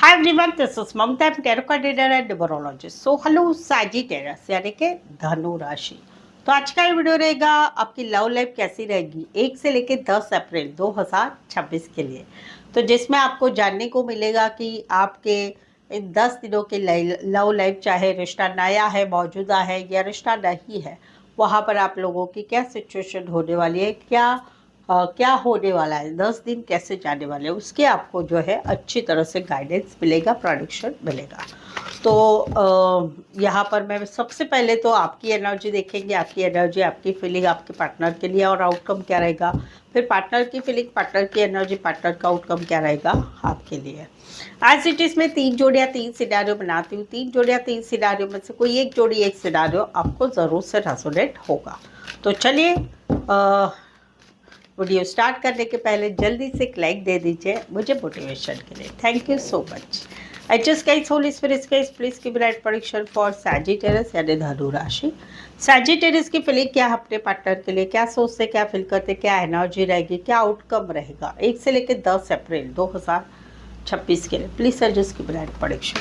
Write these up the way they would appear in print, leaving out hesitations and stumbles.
Hi everyone, this is Mamta tarot card reader and numerologist. So hello Sagittarius यानी कि धनु राशि। तो आज का ये वीडियो रहेगा आपकी लव लाइफ कैसी रहेगी 1 से लेकर 10 अप्रैल 2026 के लिए। तो जिसमें आपको जानने को मिलेगा कि आपके इन 10 दिनों के लव लाइफ, चाहे रिश्ता नया है, मौजूदा है या रिश्ता नहीं है, वहाँ पर आप लोगों की क्या सिचुएशन होने वाली है, क्या होने वाला है, 10 दिन कैसे जाने वाले हैं, उसके आपको जो है अच्छी तरह से गाइडेंस मिलेगा, प्रोडिक्शन मिलेगा। तो यहाँ पर मैं सबसे पहले तो आपकी एनर्जी देखेंगे, आपकी एनर्जी, आपकी फीलिंग आपके पार्टनर के लिए और आउटकम क्या रहेगा। फिर पार्टनर की फीलिंग, पार्टनर की एनर्जी, पार्टनर का आउटकम क्या रहेगा आपके लिए। एज इट इज में 3 जोड़ियाँ 3 सिनारियो बनाती हूँ। 3 जोड़ियाँ 3 सिनारियो में से कोई एक जोड़ी एक सिनारियो आपको ज़रूर से रेजोनेट होगा। तो चलिए वीडियो स्टार्ट करने के पहले जल्दी से एक लाइक दे दीजिए मुझे मोटिवेशन के लिए। Thank you so much. I just guys Holi spirit guys please give right prediction for Sagittarius यानी धनु राशि। सैजिटेरियस की फीलिंग क्या है अपने पार्टनर के लिए, क्या सोचते, क्या फील करते, क्या एनर्जी रहेगी, क्या आउटकम रहेगा 1 से लेकर 10 अप्रैल 2026 के लिए। Please sir just give right prediction.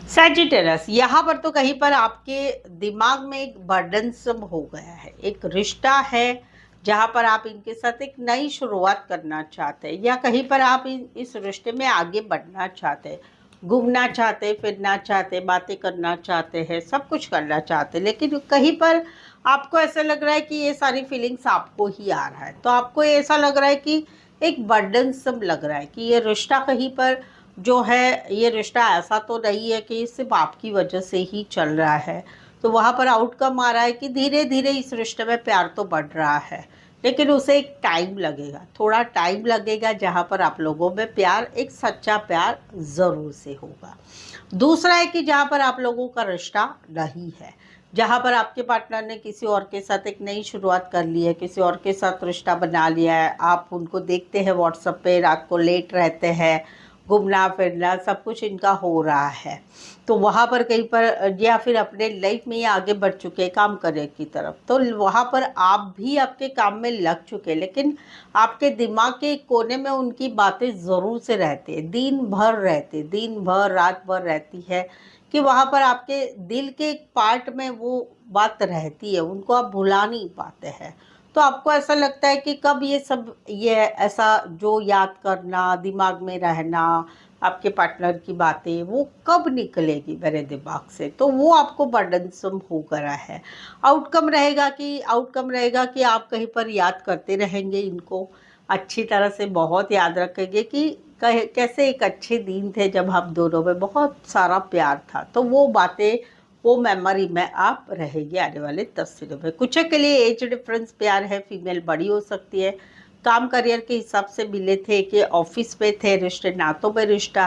Sagittarius, यहाँ पर तो कहीं पर आपके दिमाग में एक बर्डनसम हो गया है, एक रिश्ता है जहाँ पर आप इनके साथ एक नई शुरुआत करना चाहते हैं या कहीं पर आप इस रिश्ते में आगे बढ़ना चाहते हैं, घूमना चाहते हैं, फिरना चाहते हैं, बातें करना चाहते हैं, सब कुछ करना चाहते हैं, लेकिन कहीं पर आपको ऐसा लग रहा है कि ये सारी फीलिंग्स आपको ही आ रहा है। तो आपको ऐसा लग रहा है कि एक बर्डनसम लग रहा है कि ये रिश्ता कहीं पर जो है, ये रिश्ता ऐसा तो नहीं है कि सिर्फ आपकी वजह से ही चल रहा है। तो वहाँ पर आउटकम आ रहा है कि धीरे धीरे इस रिश्ते में प्यार तो बढ़ रहा है, लेकिन उसे एक टाइम लगेगा, थोड़ा टाइम लगेगा, जहाँ पर आप लोगों में प्यार, एक सच्चा प्यार ज़रूर से होगा। दूसरा है कि जहाँ पर आप लोगों का रिश्ता नहीं है, जहाँ पर आपके पार्टनर ने किसी और के साथ एक नई शुरुआत कर ली है, किसी और के साथ रिश्ता बना लिया है, आप उनको देखते हैं व्हाट्सएप पे, रात को लेट रहते हैं, घूमना फिरना सब कुछ इनका हो रहा है। तो वहाँ पर कहीं पर या फिर अपने लाइफ में ये आगे बढ़ चुके हैं काम करने की तरफ, तो वहाँ पर आप भी आपके काम में लग चुके हैं, लेकिन आपके दिमाग के कोने में उनकी बातें ज़रूर से रहती है, दिन भर रहती, दिन भर रात भर रहती है, कि वहाँ पर आपके दिल के एक पार्ट में वो बात रहती है, उनको आप भुला नहीं पाते हैं। तो आपको ऐसा लगता है कि कब ये ऐसा जो याद करना, दिमाग में रहना, आपके पार्टनर की बातें, वो कब निकलेगी मेरे दिमाग से। तो वो आपको बर्डनसम हो गया है। आउटकम रहेगा कि आप कहीं पर याद करते रहेंगे इनको, अच्छी तरह से बहुत याद रखेंगे कि कैसे एक अच्छे दिन थे जब हम दोनों में बहुत सारा प्यार था। तो वो बातें, वो मेमोरी में आप रहेगी आने वाले 10 दिनों में। कुछ के लिए एज डिफरेंस प्यार है, फीमेल बड़ी हो सकती है, काम करियर के हिसाब से मिले थे कि ऑफिस पे थे, रिश्ते नातों में रिश्ता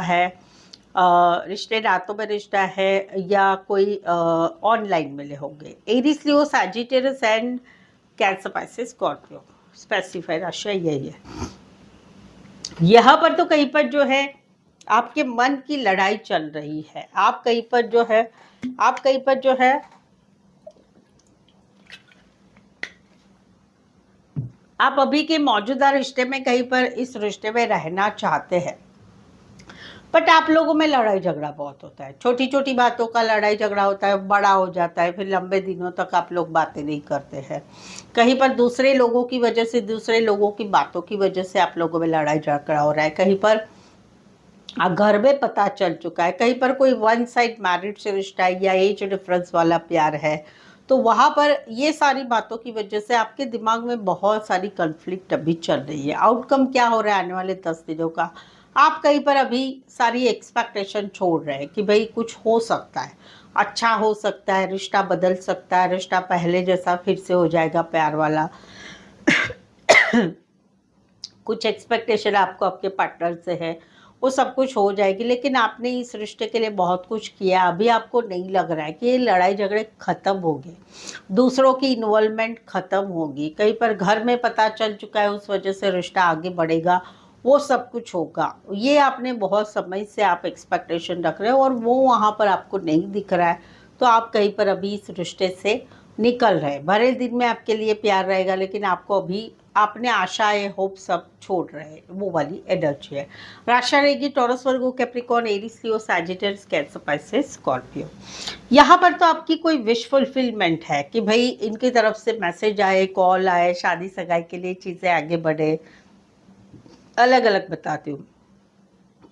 है, या कोई ऑनलाइन मिले होंगे। Aries, Leo, Sagittarius and cancer, Pisces, Scorpio. Specify राशि यही है। यहाँ पर तो कहीं पर जो है आपके मन की लड़ाई चल रही है, आप कहीं पर जो है आप अभी के मौजूदा रिश्ते में कहीं पर इस रिश्ते में रहना चाहते हैं, बट आप लोगों में लड़ाई झगड़ा बहुत होता है, छोटी छोटी बातों का लड़ाई झगड़ा होता है, बड़ा हो जाता है, फिर लंबे दिनों तक आप लोग बातें नहीं करते हैं। कहीं पर दूसरे लोगों की वजह से, दूसरे लोगों की बातों की वजह से आप लोगों में लड़ाई झगड़ा हो रहा है। कहीं पर घर में पता चल चुका है, कहीं पर कोई वन साइड मैरिड से रिश्ता है या एज डिफरेंस वाला प्यार है। तो वहाँ पर ये सारी बातों की वजह से आपके दिमाग में बहुत सारी कन्फ्लिक्ट अभी चल रही है। आउटकम क्या हो रहा है आने वाले 10 दिनों का, आप कहीं पर अभी सारी एक्सपेक्टेशन छोड़ रहे हैं कि भाई कुछ हो सकता है, अच्छा हो सकता है, रिश्ता बदल सकता है, रिश्ता पहले जैसा फिर से हो जाएगा प्यार वाला। कुछ एक्सपेक्टेशन आपको आपके पार्टनर से है, वो सब कुछ हो जाएगी, लेकिन आपने इस रिश्ते के लिए बहुत कुछ किया, अभी आपको नहीं लग रहा है कि ये लड़ाई झगड़े ख़त्म होंगे, दूसरों की इन्वॉल्वमेंट ख़त्म होगी, कहीं पर घर में पता चल चुका है, उस वजह से रिश्ता आगे बढ़ेगा, वो सब कुछ होगा। ये आपने बहुत समय से आप एक्सपेक्टेशन रख रहे हो और वो वहाँ पर आपको नहीं दिख रहा है। तो आप कहीं पर अभी इस रिश्ते से निकल रहे हैं। भरे दिन में आपके लिए प्यार रहेगा, लेकिन आपको अभी आपने आशाएं होप सब छोड़ रहे हैं, वो वाली एनर्जी है। राशि रहेगी टॉरस, वर्गो, कैप्रिकॉर्न, एरीज, लियो, सैजिटेरियस, कैंसर, पाइसेस, स्कॉर्पियो। यहाँ पर तो आपकी कोई विश फुलफिलमेंट है कि भाई इनकी तरफ से मैसेज आए, कॉल आए, शादी सगाई के लिए चीज़ें आगे बढ़े। अलग अलग बताती हूँ।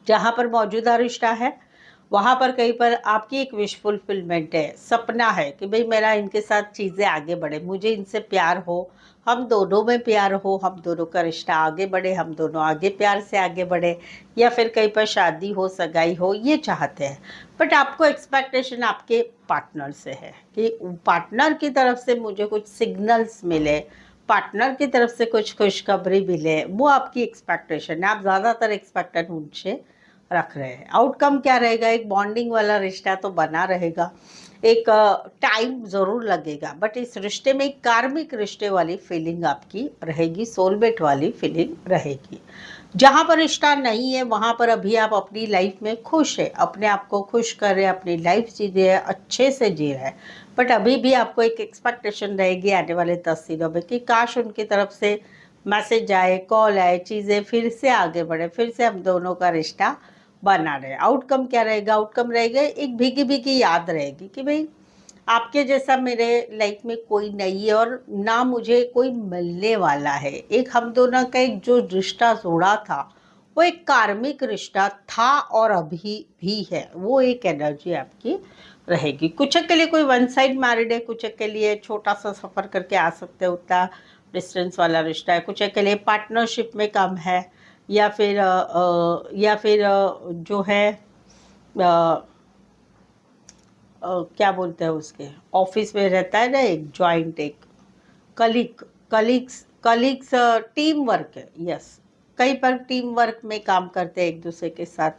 जहाँ पर मौजूदा रिश्ता है वहाँ पर कहीं पर आपकी एक विश फुलफिलमेंट है, सपना है कि भाई मेरा इनके साथ चीज़ें आगे बढ़े, मुझे इनसे प्यार हो, हम दोनों में प्यार हो, हम दोनों का रिश्ता आगे बढ़े, हम दोनों आगे प्यार से आगे बढ़े, या फिर कहीं पर शादी हो, सगाई हो, ये चाहते हैं। बट आपको एक्सपेक्टेशन आपके पार्टनर से है कि पार्टनर की तरफ से मुझे कुछ सिग्नल्स मिले, पार्टनर की तरफ से कुछ खुशखबरी मिले, वो आपकी एक्सपेक्टेशन है। आप ज़्यादातर एक्सपेक्टेड उनसे रख रहे हैं। आउटकम क्या रहेगा? एक बॉन्डिंग वाला रिश्ता तो बना रहेगा, एक टाइम ज़रूर लगेगा, बट इस रिश्ते में एक कार्मिक रिश्ते वाली फीलिंग आपकी रहेगी, सोलमेट वाली फीलिंग रहेगी। जहाँ पर रिश्ता नहीं है वहाँ पर अभी आप अपनी लाइफ में खुश है, अपने आप को खुश कर रहे हैं, अपनी लाइफ जी रहे हैं, अच्छे से जी रहे हैं। बट अभी भी आपको एक एक्सपेक्टेशन रहेगी आने वाले 10 दिनों में कि काश उनकी तरफ से मैसेज आए, कॉल आए, चीज़ें फिर से आगे बढ़े, फिर से हम दोनों का रिश्ता बना रहे। आउटकम क्या रहेगा? आउटकम रहेगा एक भीगी भीगी याद रहेगी कि भाई आपके जैसा मेरे लाइफ में कोई नहीं है और ना मुझे कोई मिलने वाला है। एक हम दोनों का एक जो रिश्ता जोड़ा था वो एक कार्मिक रिश्ता था और अभी भी है, वो एक एनर्जी आपकी रहेगी। कुछ के लिए कोई वन साइड मैरिड है, कुछ के लिए छोटा सा सफ़र करके आ सकते हैं, उतना डिस्टेंस वाला रिश्ता है, कुछ के लिए पार्टनरशिप में कम है, या फिर जो है क्या बोलते हैं उसके, ऑफिस में रहता है ना एक जॉइंट, एक कलीग्स टीम वर्क है। यस, कई पर टीम वर्क में काम करते हैं एक दूसरे के साथ।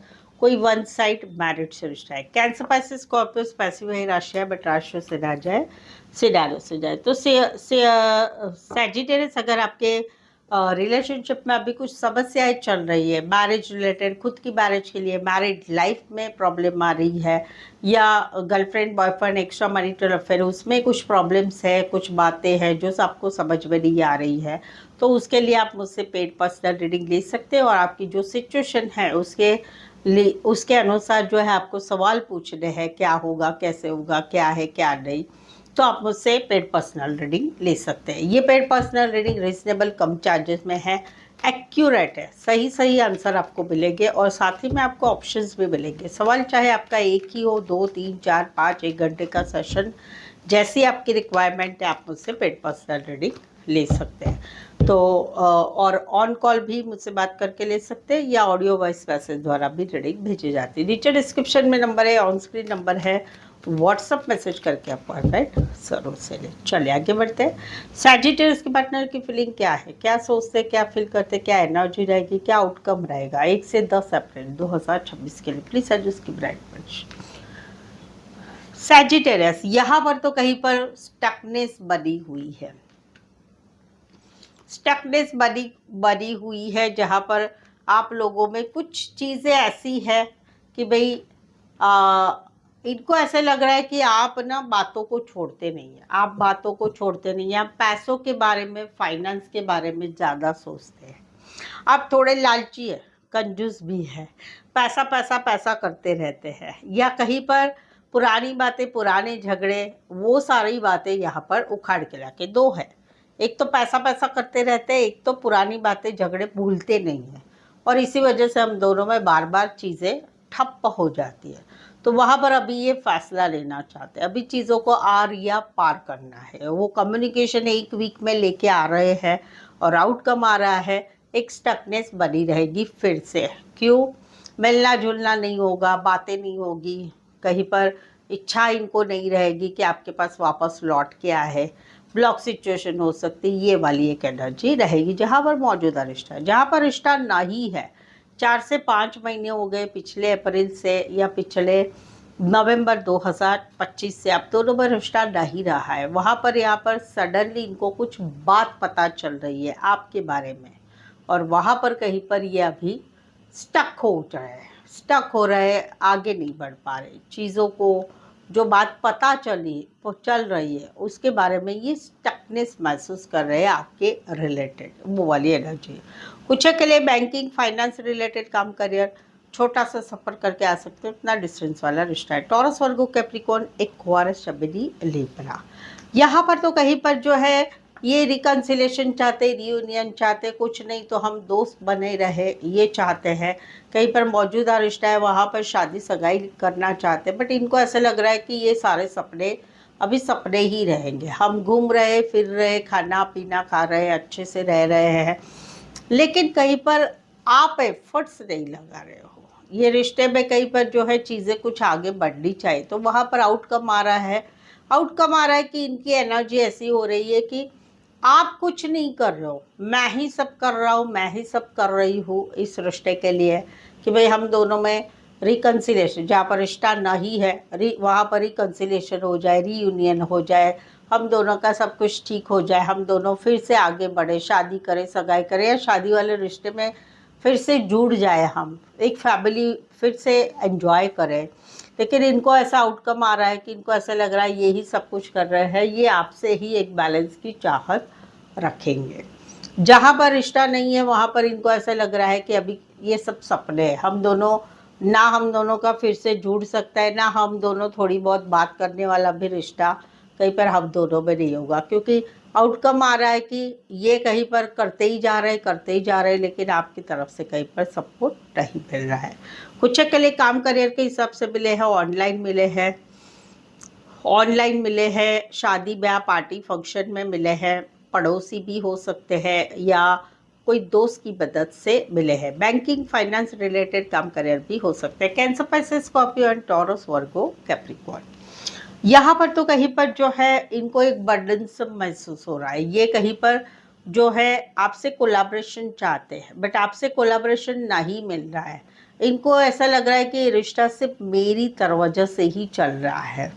कोई वन साइड मैरिड से रिश्ता है। कैंसर, पाइसेस, स्कॉर्पियो पैसिव है राशि है, बट राशि से ना जाए, सिडारो से जाए। तो सैजिटेरियस, अगर आपके रिलेशनशिप में अभी कुछ समस्याएं चल रही है, मैरिज रिलेटेड, खुद की मैरिज के लिए, मैरिड लाइफ में प्रॉब्लम आ रही है, या girlfriend boyfriend extra marital affair उसमें कुछ प्रॉब्लम्स है, कुछ बातें हैं जो आपको समझ में नहीं आ रही है, तो उसके लिए आप मुझसे पेड पर्सनल रीडिंग ले सकते हो और आपकी जो सिचुएशन है उसके अनुसार जो है आपको सवाल पूछने हैं, क्या होगा, कैसे होगा, क्या है क्या नहीं, तो आप मुझसे पेड पर्सनल रीडिंग ले सकते हैं। ये पेड पर्सनल रीडिंग रिजनेबल कम चार्जेस में है, एक्यूरेट है, सही आंसर आपको मिलेंगे और साथ ही में आपको ऑप्शंस भी मिलेंगे। सवाल चाहे आपका एक ही हो, 2, 3, 4, 5, 1 घंटे का सेशन, जैसी आपकी रिक्वायरमेंट है आप मुझसे पेड पर्सनल रीडिंग ले सकते हैं। तो और ऑन कॉल भी मुझसे बात करके ले सकते हैं या ऑडियो वॉइस मैसेज द्वारा भी रीडिंग भेजी जाती है। नीचे डिस्क्रिप्शन में नंबर है, ऑन स्क्रीन नंबर है, व्हाट्सअप मैसेज करके आप अपॉइंटमेंट जरूर से लें। चलिए आगे बढ़ते हैं। सैजिटेरियस के पार्टनर की फीलिंग क्या है, क्या सोचते, क्या फील करते, क्या एनर्जी रहेगी, क्या आउटकम रहेगा 1 से 10 अप्रैल 2026 के लिए। प्लीज सजेस्ट की ब्राइट। सैजिटेरियस, यहाँ पर तो कहीं पर स्टकनेस बनी हुई है, स्टकनेस बनी हुई है, जहाँ पर आप लोगों में कुछ चीज़ें ऐसी है कि भाई इनको ऐसे लग रहा है कि आप ना बातों को छोड़ते नहीं हैं, आप बातों को छोड़ते नहीं हैं, आप पैसों के बारे में, फाइनेंस के बारे में ज़्यादा सोचते हैं, आप थोड़े लालची है, कंजूस भी है, पैसा पैसा पैसा करते रहते हैं, या कहीं पर पुरानी बातें, पुराने झगड़े, वो सारी बातें यहाँ पर उखाड़ के लाके, दो है, एक तो पैसा पैसा करते रहते हैं, एक तो पुरानी बातें, झगड़े भूलते नहीं हैं, और इसी वजह से हम दोनों में बार बार चीज़ें ठप्प हो जाती है। तो वहाँ पर अभी ये फैसला लेना चाहते हैं, अभी चीज़ों को आर या पार करना है, वो कम्युनिकेशन 1 वीक में लेके आ रहे हैं और आउटकम आ रहा है, एक स्टकनेस बनी रहेगी फिर से। क्यों? मिलना जुलना नहीं होगा, बातें नहीं होगी, कहीं पर इच्छा इनको नहीं रहेगी कि आपके पास वापस लौट के आए, ब्लॉक सिचुएशन हो सकती, ये वाली एक एनर्जी रहेगी जहाँ पर मौजूदा रिश्ता है। जहाँ पर रिश्ता नहीं है, 4 से 5 महीने हो गए पिछले अप्रैल से या पिछले नवंबर 2025 से आप दोनों में रिश्ता नहीं रहा है, वहाँ पर यहाँ पर सडनली इनको कुछ बात पता चल रही है आपके बारे में, और वहाँ पर कहीं पर ये अभी स्टक हो रहे हैं, आगे नहीं बढ़ पा रहे, चीज़ों को जो बात पता चल रही है उसके बारे में ये स्टकनेस महसूस कर रहे हैं आपके रिलेटेड, वो वाली एनर्जी। कुछ के लिए बैंकिंग फाइनेंस रिलेटेड काम, करियर, छोटा सा सफ़र करके आ सकते हो, इतना डिस्टेंस वाला रिश्ता है। टॉरस, वर्गो, कैप्रिकॉर्न, एक्वारियस, जमिनी, लिब्रा। यहाँ पर तो कहीं पर जो है ये रिकन्सिलेशन चाहते, रियूनियन चाहते, कुछ नहीं तो हम दोस्त बने रहे ये चाहते हैं। कहीं पर मौजूदा रिश्ता है वहाँ पर शादी सगाई करना चाहते हैं, बट इनको ऐसा लग रहा है कि ये सारे सपने अभी सपने ही रहेंगे। हम घूम रहे फिर रहे, खाना पीना खा रहे, अच्छे से रह रहे हैं, लेकिन कहीं पर आप एफर्ट्स नहीं लगा रहे हो। ये रिश्ते में कहीं पर जो है चीज़ें कुछ आगे बढ़नी चाहिए, तो वहाँ पर आउटकम आ रहा है। आउटकम आ रहा है कि इनकी एनर्जी ऐसी हो रही है कि आप कुछ नहीं कर रहे हो, मैं ही सब कर रहा हूँ, मैं ही सब कर रही हूँ इस रिश्ते के लिए, कि भाई हम दोनों में रिकन्सिलेशन, जहाँ पर रिश्ता नहीं है वहाँ पर रिकन्सिलेशन हो जाए, रीयूनियन हो जाए, हम दोनों का सब कुछ ठीक हो जाए, हम दोनों फिर से आगे बढ़े, शादी करें, सगाई करें, या शादी वाले रिश्ते में फिर से जुड़ जाए, हम एक फैमिली फिर से एंजॉय करें। लेकिन इनको ऐसा आउटकम आ रहा है कि इनको ऐसा लग रहा है ये ही सब कुछ कर रहे हैं, ये आपसे ही एक बैलेंस की चाहत रखेंगे। जहाँ पर रिश्ता नहीं है वहाँ पर इनको ऐसा लग रहा है कि अभी ये सब सपने हैं, हम दोनों का फिर से जुड़ सकता है, ना हम दोनों थोड़ी बहुत बात करने वाला भी रिश्ता कहीं पर हम दोनों में नहीं होगा, क्योंकि आउटकम आ रहा है कि ये कहीं पर करते ही जा रहे हैं, लेकिन आपकी तरफ से कहीं पर सपोर्ट नहीं मिल रहा है। कुछ के लिए काम करियर के हिसाब से मिले हैं, ऑनलाइन मिले हैं, शादी ब्याह पार्टी फंक्शन में मिले हैं, पड़ोसी भी हो सकते हैं, या कोई दोस्त की मदद से मिले हैं। बैंकिंग फाइनेंस रिलेटेड काम करियर भी हो सकते हैं। Cancer, Pisces, Scorpio and taurus, Virgo, Capricorn. यहाँ पर तो कहीं पर जो है इनको एक बर्डनसम महसूस हो रहा है, ये कहीं पर जो है आपसे कोलैबोरेशन चाहते हैं, बट आपसे कोलैबोरेशन नहीं मिल रहा है। इनको ऐसा लग रहा है कि रिश्ता सिर्फ मेरी वजह से ही चल रहा है,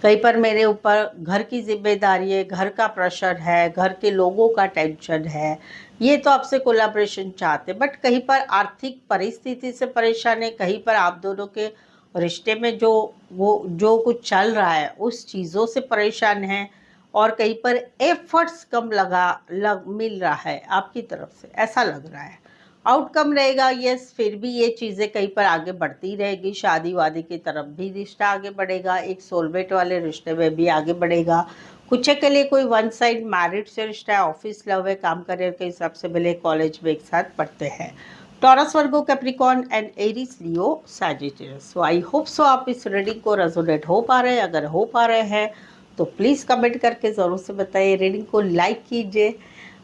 कहीं पर मेरे ऊपर घर की जिम्मेदारी है, घर का प्रेशर है, घर के लोगों का टेंशन है, ये तो आपसे कोलैबोरेशन चाहते, बट कहीं पर आर्थिक परिस्थिति से परेशान है, कहीं पर आप दोनों के रिश्ते में जो कुछ चल रहा है उस चीज़ों से परेशान हैं, और कहीं पर एफर्ट्स कम मिल रहा है आपकी तरफ से, ऐसा लग रहा है। आउटकम रहेगा यस, फिर भी ये चीज़ें कहीं पर आगे बढ़ती रहेगी, शादी वादी की तरफ भी रिश्ता आगे बढ़ेगा, एक सोलमेट वाले रिश्ते में भी आगे बढ़ेगा। कुछ के लिए कोई वन साइड मैरिड से रिश्ता है, ऑफिस लव है, काम करियर के हिसाब से मिले, कॉलेज में एक साथ पढ़ते हैं। Taurus, Virgo, Capricorn and Aries, Leo, Sagittarius. So I hope so आप इस रीडिंग को रेजोनेट हो पा रहे हैं। अगर हो पा रहे हैं तो प्लीज़ कमेंट करके ज़रूर से बताइए। रीडिंग को लाइक कीजिए,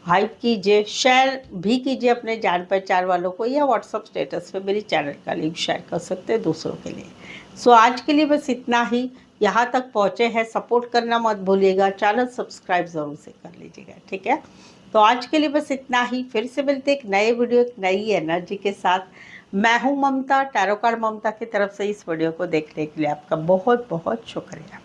हाइप कीजिए, शेयर भी कीजिए अपने जान पहचान वालों को, या व्हाट्सअप स्टेटस पे मेरी चैनल का लिंक शेयर कर सकते हैं दूसरों के लिए। सो आज के लिए बस इतना ही। यहाँ तक पहुँचे हैं, सपोर्ट करना मत भूलिएगा, चैनल सब्सक्राइब ज़रूर से कर लीजिएगा, ठीक है। तो आज के लिए बस इतना ही। फिर से मिलते एक नए वीडियो, एक नई एनर्जी के साथ। मैं हूँ ममता, टैरो कार्ड ममता की तरफ से। इस वीडियो को देखने के लिए आपका बहुत बहुत शुक्रिया।